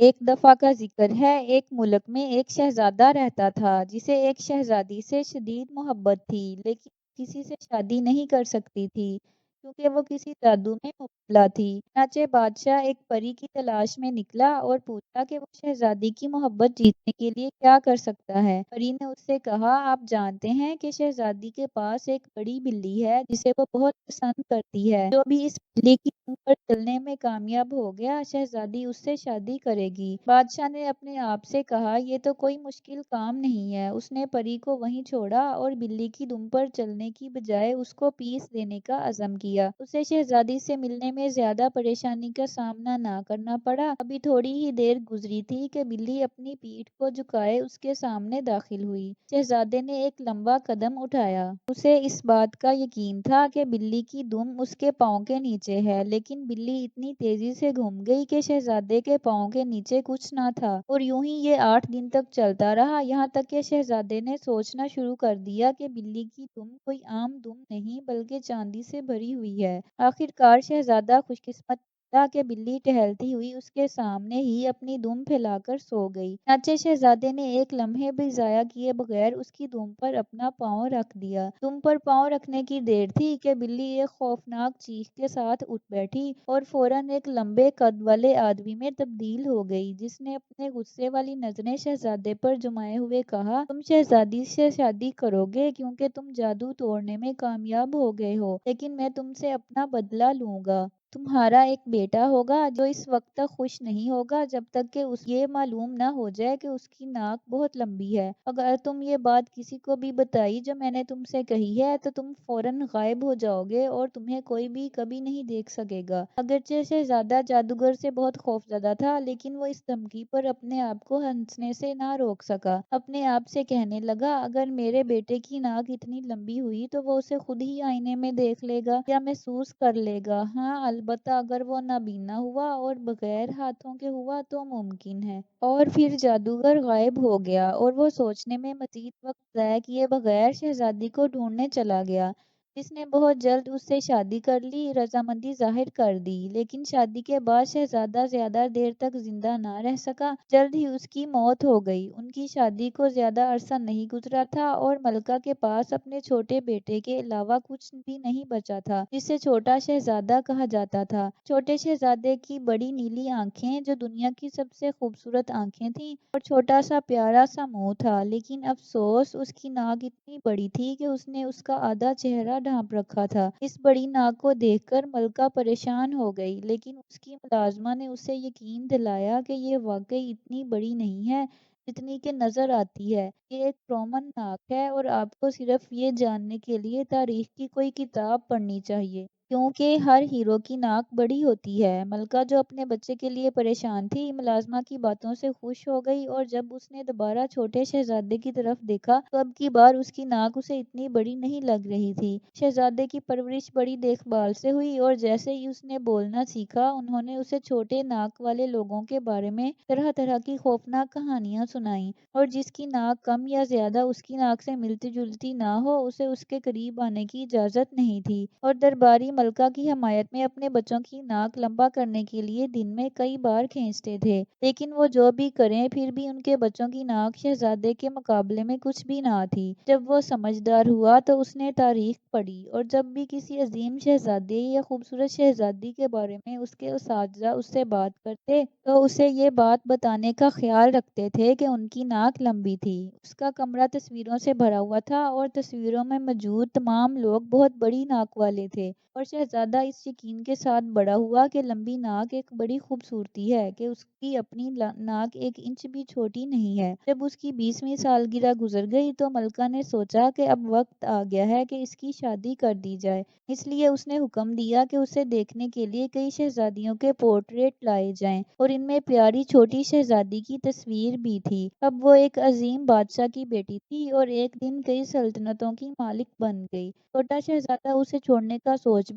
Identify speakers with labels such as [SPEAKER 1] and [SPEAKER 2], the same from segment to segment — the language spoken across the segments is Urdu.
[SPEAKER 1] ایک دفعہ کا ذکر ہے، ایک ملک میں ایک شہزادہ رہتا تھا جسے ایک شہزادی سے شدید محبت تھی، لیکن وہ کسی سے شادی نہیں کر سکتی تھی کیونکہ وہ کسی جادو میں مبتلا تھی۔ چنانچہ بادشاہ ایک پری کی تلاش میں نکلا اور پوچھا کہ وہ شہزادی کی محبت جیتنے کے لیے کیا کر سکتا ہے۔ پری نے اس سے کہا، آپ جانتے ہیں کہ شہزادی کے پاس ایک بڑی بلی ہے جسے وہ بہت پسند کرتی ہے۔ جو بھی اس بلی کی دم پر چلنے میں کامیاب ہو گیا، شہزادی اس سے شادی کرے گی۔ بادشاہ نے اپنے آپ سے کہا، یہ تو کوئی مشکل کام نہیں ہے۔ اس نے پری کو وہیں چھوڑا اور بلی کی دم پر چلنے کی بجائے اس کو پیس دینے کا عزم کیا۔ اسے شہزادی سے ملنے میں زیادہ پریشانی کا سامنا نہ کرنا پڑا۔ ابھی تھوڑی ہی دیر گزری تھی کہ بلی اپنی پیٹھ کو جھکائے اس کے سامنے داخل ہوئی۔ شہزادے نے ایک لمبا قدم اٹھایا۔ اسے اس بات کا یقین تھا کہ بلی کی دم اس کے پاؤں کے نیچے ہے، لیکن بلی اتنی تیزی سے گھوم گئی کہ شہزادے کے پاؤں کے نیچے کچھ نہ تھا، اور یوں ہی یہ 8 دن تک چلتا رہا، یہاں تک کہ شہزادے نے سوچنا شروع کر دیا کہ بلی کی دم کوئی عام دم نہیں بلکہ چاندی سے بھری ہوئی ہے۔ آخر کار شہزادہ خوش قسمت تھا کہ بلی ٹہلتی ہوئی اس کے سامنے ہی اپنی دم پھیلا کر سو گئی۔ چنانچہ شہزادے نے ایک لمحے بھی ضائع کیے بغیر اس کی دم پر اپنا پاؤں رکھ دیا۔ دم پر پاؤں رکھنے کی دیر تھی کہ بلی ایک خوفناک چیخ کے ساتھ اٹھ بیٹھی اور فوراً ایک لمبے قد والے آدمی میں تبدیل ہو گئی، جس نے اپنے غصے والی نظریں شہزادے پر جمائے ہوئے کہا، تم شہزادی سے شادی کرو گے کیونکہ تم جادو توڑنے میں کامیاب ہو گئے ہو، لیکن میں تم سے اپنا بدلہ لوں گا۔ تمہارا ایک بیٹا ہوگا جو اس وقت تک خوش نہیں ہوگا جب تک کہ یہ معلوم نہ ہو جائے کہ اس کی ناک بہت لمبی ہے۔ اگر تم یہ بات کسی کو بھی بتائی جو میں نے تم سے کہی ہے تو تم فوراً غائب ہو جاؤ گے اور تمہیں کوئی بھی کبھی نہیں دیکھ سکے گا۔ اگرچہ شہزادہ جادوگر سے بہت خوفزدہ تھا، لیکن وہ اس دھمکی پر اپنے آپ کو ہنسنے سے نہ روک سکا۔ اپنے آپ سے کہنے لگا، اگر میرے بیٹے کی ناک اتنی لمبی ہوئی تو وہ اسے خود ہی آئینے میں دیکھ لے گا یا محسوس کر لے گا۔ ہاں، البتہ اگر وہ نابینا ہوا اور بغیر ہاتھوں کے ہوا تو ممکن ہے۔ اور پھر جادوگر غائب ہو گیا اور وہ سوچنے میں مزید وقت ضائع کیے بغیر شہزادی کو ڈھونڈنے چلا گیا، جس نے بہت جلد اس سے شادی کر لی، رضامندی ظاہر کر دی۔ لیکن شادی کے بعد شہزادہ زیادہ دیر تک زندہ نہ رہ سکا، جلد ہی اس کی موت ہو گئی۔ ان کی شادی کو زیادہ عرصہ نہیں گزرا تھا اور ملکہ کے پاس اپنے چھوٹے بیٹے کے علاوہ کچھ بھی نہیں بچا تھا، جسے چھوٹا شہزادہ کہا جاتا تھا۔ چھوٹے شہزادے کی بڑی نیلی آنکھیں، جو دنیا کی سب سے خوبصورت آنکھیں تھیں، اور چھوٹا سا پیارا سا منہ تھا، لیکن افسوس اس کی ناک اتنی بڑی تھی کہ اس نے اس کا آدھا چہرہ ڈھانپ رکھا تھا۔ اس بڑی ناک کو دیکھ کر ملکہ پریشان ہو گئی، لیکن اس کی ملازمہ نے اسے یقین دلایا کہ یہ واقعی اتنی بڑی نہیں ہے جتنی کہ نظر آتی ہے، یہ ایک رومن ناک ہے اور آپ کو صرف یہ جاننے کے لیے تاریخ کی کوئی کتاب پڑھنی چاہیے، کیونکہ ہر ہیرو کی ناک بڑی ہوتی ہے۔ ملکہ، جو اپنے بچے کے لیے پریشان تھی، ملازمہ کی باتوں سے خوش ہو گئی، اور جب اس نے دوبارہ چھوٹے شہزادے کی طرف دیکھا تو اب کی بار اس کی ناک اسے اتنی بڑی نہیں لگ رہی تھی۔ شہزادے کی پرورش بڑی دیکھ بھال سے ہوئی، اور جیسے ہی اس نے بولنا سیکھا، انہوں نے اسے چھوٹے ناک والے لوگوں کے بارے میں طرح طرح کی خوفناک کہانیاں سنائیں، اور جس کی ناک کم یا زیادہ اس کی ناک سے ملتی جلتی نہ ہو، اسے اس کے قریب آنے کی اجازت نہیں تھی، اور درباری ملکہ کی حمایت میں اپنے بچوں کی ناک لمبا کرنے کے لیے دن میں کئی بار کھینچتے تھے، لیکن وہ جو بھی کریں پھر بھی ان کے بچوں کی ناک شہزادے کے مقابلے میں کچھ بھی نہ تھی۔ جب وہ سمجھدار ہوا تو اس نے تاریخ پڑھی، اور جب بھی کسی عظیم شہزادے یا خوبصورت شہزادی کے بارے میں اس کے اساتذہ اس سے بات کرتے تو اسے یہ بات بتانے کا خیال رکھتے تھے کہ ان کی ناک لمبی تھی۔ اس کا کمرہ تصویروں سے بھرا ہوا تھا، اور تصویروں میں موجود تمام لوگ بہت بڑی ناک والے تھے، اور شہزادہ اس یقین کے ساتھ بڑا ہوا کہ لمبی ناک ایک بڑی خوبصورتی ہے کہ اس کی اپنی ناک 1 انچ بھی چھوٹی نہیں ہے۔ جب اس کی 20ویں سالگرہ گزر گئی تو ملکہ نے سوچا کہ اب وقت آ گیا ہے کہ اس کی شادی کر دی جائے، اس لیے اس نے حکم دیا کہ اسے دیکھنے کے لیے کئی شہزادیوں کے پورٹریٹ لائے جائیں، اور ان میں پیاری چھوٹی شہزادی کی تصویر بھی تھی۔ اب وہ ایک عظیم بادشاہ کی بیٹی تھی اور ایک دن کئی سلطنتوں کی مالک بن گئی۔ چھوٹا شہزادہ اسے چھوڑنے کا سوچ بھی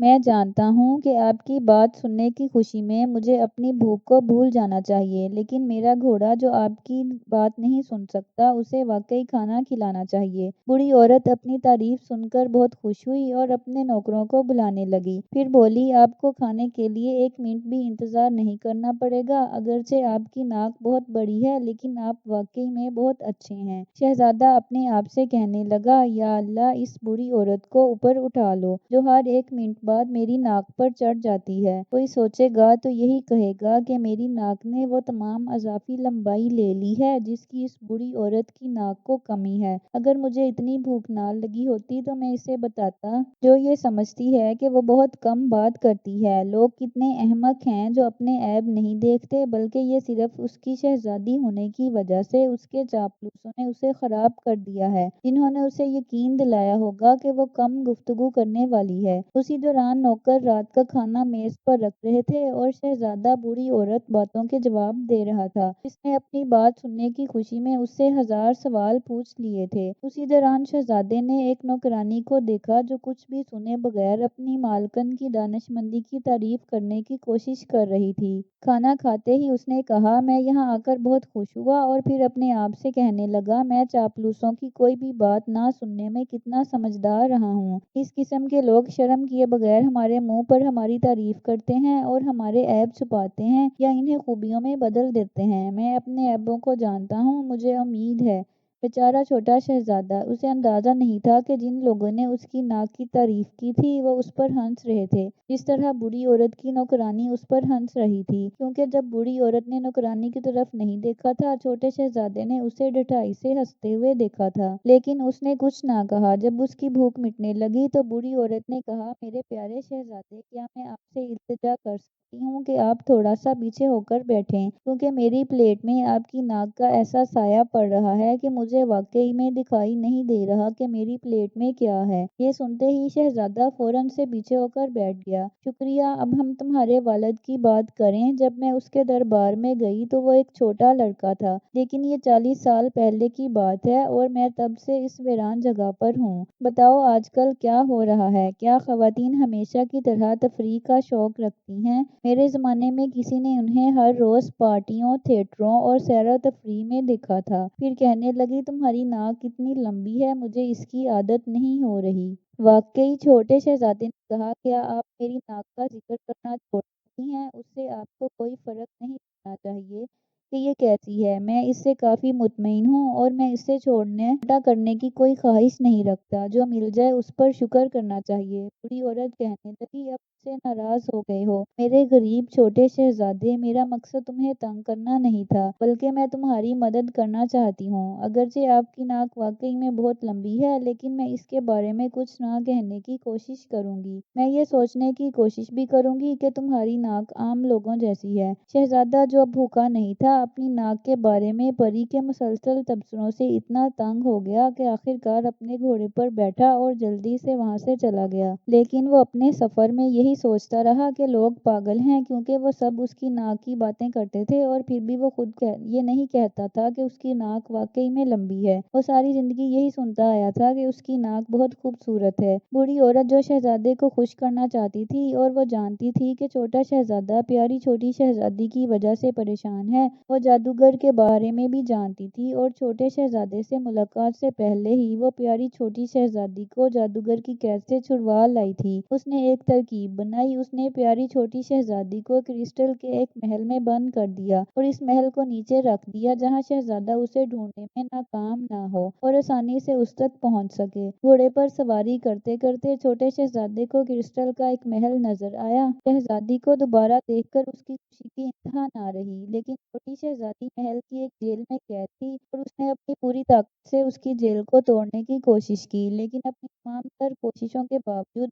[SPEAKER 1] میں جانتا ہوں کہ آپ کی بات سننے کی خوشی میں مجھے اپنی بھوک کو بھول جانا چاہیے، لیکن میرا گھوڑا جو آپ کی بات نہیں سن سکتا، اسے واقعی کھانا کھلانا چاہیے۔ بوڑھی عورت اپنی تعریف سن کر بہت خوش ہوئی اور اپنے نوکروں کو بلانے لگی۔ پھر بولی، آپ کو کھانے کے لیے 1 منٹ بھی انتظار نہیں کرنا پڑے گا، اگرچہ آپ کی ناک بہت بڑی ہے لیکن آپ واقعی میں بہت اچھے ہیں۔ شہزادہ اپنے آپ سے کہنے لگا، یا اللہ، اس بوڑھی عورت کو اوپر اٹھا لو جو ہر 1 منٹ بعد میری ناک پر چڑھ جاتی ہے۔ کوئی سوچے گا تو یہی کہے گا کہ میری ناک نے وہ تمام اضافی لمبائی لے لی ہے جس کی اس بوڑھی عورت کی ناک کو کمی ہے۔ اگر مجھے اتنی بھوک نہ لگی ہوتی تو میں اسے بتاتا، جو یہ سمجھتی ہے کہ وہ بہت کم بات کرتی ہے۔ لوگ کتنے احمق ہیں جو اپنے عیب نہیں دیکھتے، بلکہ یہ صرف اس کی شہزادی ہونے کی وجہ سے اس کے چاپلوسوں نے اسے خراب کر دیا ہے، جنہوں نے اسے یقین دلایا ہوگا کہ وہ کم گفتگو کرنے والی ہے۔ اسی دوران نوکر رات کا کھانا میز پر رکھ رہے تھے اور شہزادہ بوڑھی عورت باتوں کے جواب دے رہا تھا، جس نے اپنی بات سننے کی خوشی میں اس سے 1000 سوال پوچھ لیے تھے۔ اسی دوران شہزادے نے ایک نوکرانی کو دیکھا جو کچھ بھی سنے بغیر اپنی مالکن کی دانشمندی کی تعریف کرنے کی کوشش کر رہی تھی۔ کھانا کھاتے ہی اس نے کہا، میں یہاں آ کر بہت خوش ہوا، اور پھر اپنے آپ سے کہنے لگا، میں چاپلوسوں کی کوئی بھی بات نہ سننے میں کتنا سمجھدار رہا ہوں۔ اس قسم کے لوگ شرم کیے بغیر ہمارے منہ پر ہماری تعریف کرتے ہیں اور ہمارے عیب چھپاتے ہیں یا انہیں خوبیوں میں بدل دیتے ہیں۔ میں اپنے عیبوں کو جانتا ہوں، مجھے امید ہے۔ بیچارہ چھوٹا شہزادہ، اسے اندازہ نہیں تھا کہ جن لوگوں نے اس کی ناک کی تعریف کی تھی وہ اس پر ہنس رہے تھے، جس طرح بوڑھی عورت کی نوکرانی اس پر ہنس رہی تھی، کیونکہ جب بوڑھی عورت نے نوکرانی کی طرف نہیں دیکھا تھا، چھوٹے شہزادے نے اسے ڈٹھائی سے ہنستے ہوئے دیکھا تھا، لیکن اس نے کچھ نہ کہا۔ جب اس کی بھوک مٹنے لگی تو بوڑھی عورت نے کہا، میرے پیارے شہزادے، کیا میں آپ سے التجا کر سکتی ہوں کہ آپ تھوڑا سا پیچھے ہو کر بیٹھیں، کیونکہ میری پلیٹ میں آپ کی ناک کا ایسا سایہ پڑ رہا ہے کہ مجھے واقعی میں دکھائی نہیں دے رہا کہ میری پلیٹ میں کیا ہے۔ یہ سنتے ہی شہزادہ فوراً سے پیچھے ہو کر بیٹھ گیا۔ شکریہ، اب ہم تمہارے والد کی بات کریں۔ جب میں اس کے دربار میں گئی تو وہ ایک چھوٹا لڑکا تھا، لیکن یہ 40 سال پہلے کی بات ہے اور میں تب سے اس ویران جگہ پر ہوں۔ بتاؤ آج کل کیا ہو رہا ہے؟ کیا خواتین ہمیشہ کی طرح تفریح کا شوق رکھتی ہیں؟ میرے زمانے میں کسی نے انہیں ہر روز پارٹیوں، تھیٹروں اور سیر و تفریح میں دیکھا تھا۔ پھر کہنے لگی، تمہاری ناک اتنی لمبی ہے، مجھے اس کی عادت نہیں ہو رہی۔ واقعی؟ چھوٹے شہزادے نے کہا، کیا آپ میری ناک کا ذکر کرنا چھوڑ سکتی ہیں؟ اس سے آپ کو کوئی فرق نہیں پڑنا چاہیے کہ یہ کیسی ہے۔ میں اس سے کافی مطمئن ہوں اور میں اسے چھوٹا کرنے کی کوئی خواہش نہیں رکھتا۔ جو مل جائے اس پر شکر کرنا چاہیے۔ بوڑھی عورت کہنے لگی، اب مجھ سے ناراض ہو گئے ہو میرے غریب چھوٹے شہزادے، میرا مقصد تمہیں تنگ کرنا نہیں تھا، بلکہ میں تمہاری مدد کرنا چاہتی ہوں۔ اگرچہ آپ کی ناک واقعی میں بہت لمبی ہے، لیکن میں اس کے بارے میں کچھ نہ کہنے کی کوشش کروں گی۔ میں یہ سوچنے کی کوشش بھی کروں گی کہ تمہاری ناک عام لوگوں جیسی ہے۔ شہزادہ، جو اب بھوکا نہیں تھا، اپنی ناک کے بارے میں پری کے مسلسل تبصروں سے اتنا تنگ ہو گیا کہ آخرکار اپنے گھوڑے پر بیٹھا اور جلدی سے وہاں سے چلا گیا۔ لیکن وہ اپنے سفر میں یہی سوچتا رہا کہ لوگ پاگل ہیں، کیونکہ وہ سب اس کی ناک کی باتیں کرتے تھے اور پھر بھی وہ خود یہ نہیں کہتا تھا کہ اس کی ناک واقعی میں لمبی ہے۔ وہ ساری زندگی یہی سنتا آیا تھا کہ اس کی ناک بہت خوبصورت ہے۔ بوڑھی عورت جو شہزادے کو خوش کرنا چاہتی تھی اور وہ جانتی تھی کہ چھوٹا شہزادہ پیاری چھوٹی شہزادی کی وجہ سے پریشان ہے، وہ جادوگر کے بارے میں بھی جانتی تھی اور چھوٹے شہزادے سے ملاقات سے پہلے ہی وہ پیاری چھوٹی شہزادی کو جادوگر کی قید سے چھڑوا لائی تھی۔ اس نے ایک ترکیب بنائی، اس نے پیاری چھوٹی شہزادی کو کرسٹل کے ایک محل میں بند کر دیا اور اس محل کو نیچے رکھ دیا جہاں شہزادہ اسے ڈھونڈنے میں ناکام نہ ہو اور آسانی سے اس تک پہنچ سکے۔ گھوڑے پر سواری کرتے کرتے چھوٹے شہزادے کو کرسٹل کا ایک محل نظر آیا۔ شہزادی کو دوبارہ دیکھ کر اس کی خوشی کی انتہا نہ رہی، لیکن چھوٹی شہزادی محل کی ایک جیل میں قید تھی اور اس نے اپنی پوری طاقت سے اس کی جیل کو توڑنے کی کوشش کی، لیکن اپنی تمام تر کوششوں کے باوجود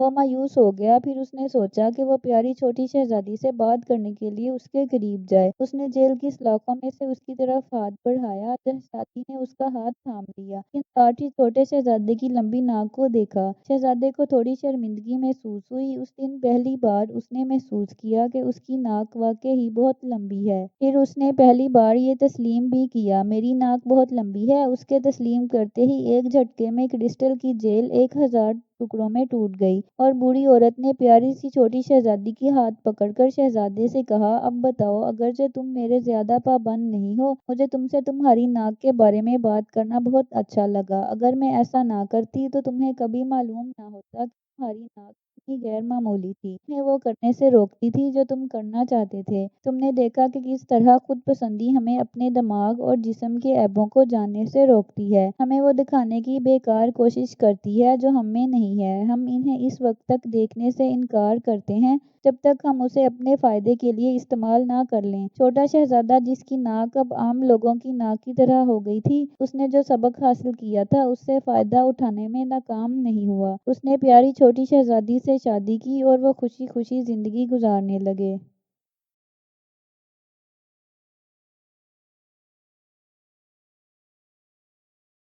[SPEAKER 1] وہ مایوس ہو گیا۔ پھر اس نے سوچا کہ وہ پیاری چھوٹی شہزادی سے بات کرنے کے لیے اس کے قریب جائے۔ اس نے جیل کی سلاخوں میں سے اس کی طرف ہاتھ بڑھایا۔ شہزادی نے اس کا ہاتھ تھام لیا، لیکن ساتھ ہی چھوٹے شہزادے کی لمبی ناک کو دیکھا۔ شہزادے کو تھوڑی شرمندگی محسوس ہوئی۔ اس دن پہلی بار اس نے محسوس کیا کہ اس کی ناک واقعی بہت لمبی ہے۔ پھر اس نے پہلی بار یہ تسلیم بھی کیا، میری ناک بہت لمبی ہے۔ اس کے تسلیم کرتے ہی ایک جھٹکے میں کرسٹل کی جیل 1000 ٹکڑوں میں ٹوٹ گئی، اور بوڑھی عورت نے پیاری سی چھوٹی شہزادی کی ہاتھ پکڑ کر شہزادے سے کہا، اب بتاؤ، اگرچہ تم میرے زیادہ پابند نہیں ہو، مجھے تم سے تمہاری ناک کے بارے میں بات کرنا بہت اچھا لگا۔ اگر میں ایسا نہ کرتی تو تمہیں کبھی معلوم نہ ہوتا کہ تمہاری ناک کتنی غیر معمولی تھی۔ تمہیں وہ کرنے سے روکتی تھی جو تم کرنا چاہتے تھے۔ تم نے دیکھا کہ کس طرح خود پسندی ہمیں اپنے دماغ اور جسم کے عیبوں کو جاننے سے روکتی ہے۔ ہمیں وہ دکھانے کی بیکار کوشش کرتی ہے جو ہم میں نہیں ہے۔ ہم انہیں اس وقت تک دیکھنے سے انکار کرتے ہیں جب تک ہم اسے اپنے فائدے کے لیے استعمال نہ کر لیں۔ چھوٹا شہزادہ، جس کی ناک اب عام لوگوں کی ناک کی طرح ہو گئی تھی، اس نے جو سبق حاصل کیا تھا اس سے فائدہ اٹھانے میں ناکام نہیں ہوا۔ اس نے پیاری چھوٹی شہزادی سے شادی کی اور وہ خوشی خوشی زندگی گزارنے لگے۔